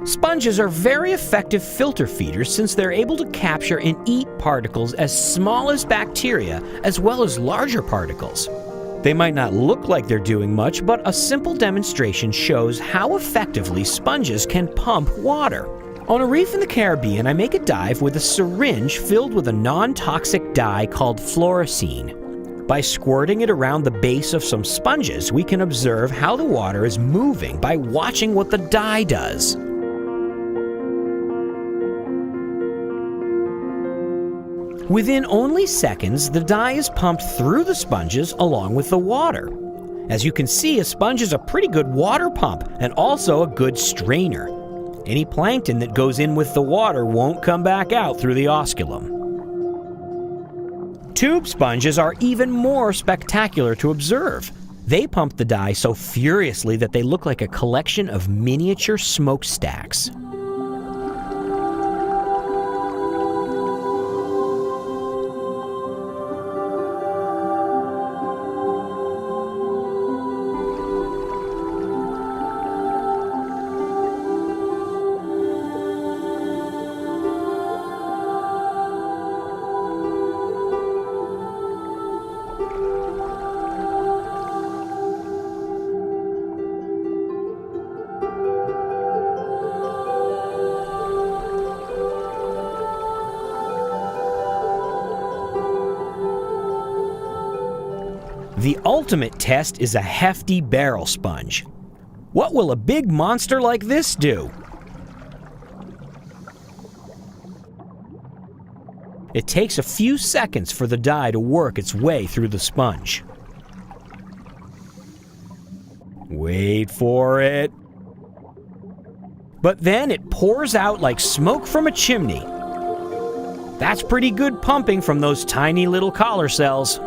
Sponges are very effective filter feeders since they're able to capture and eat particles as small as bacteria as well as larger particles. They might not look like they're doing much, but a simple demonstration shows how effectively sponges can pump water. On a reef in the Caribbean, I make a dive with a syringe filled with a non-toxic dye called fluorescein. By squirting it around the base of some sponges, we can observe how the water is moving by watching what the dye does. Within only seconds, the dye is pumped through the sponges along with the water. As you can see, a sponge is a pretty good water pump and also a good strainer. Any plankton that goes in with the water won't come back out through the osculum. Tube sponges are even more spectacular to observe. They pump the dye so furiously that they look like a collection of miniature smokestacks. The ultimate test is a hefty barrel sponge. What will a big monster like this do? It takes a few seconds for the dye to work its way through the sponge. Wait for it. But then it pours out like smoke from a chimney. That's pretty good pumping from those tiny little collar cells.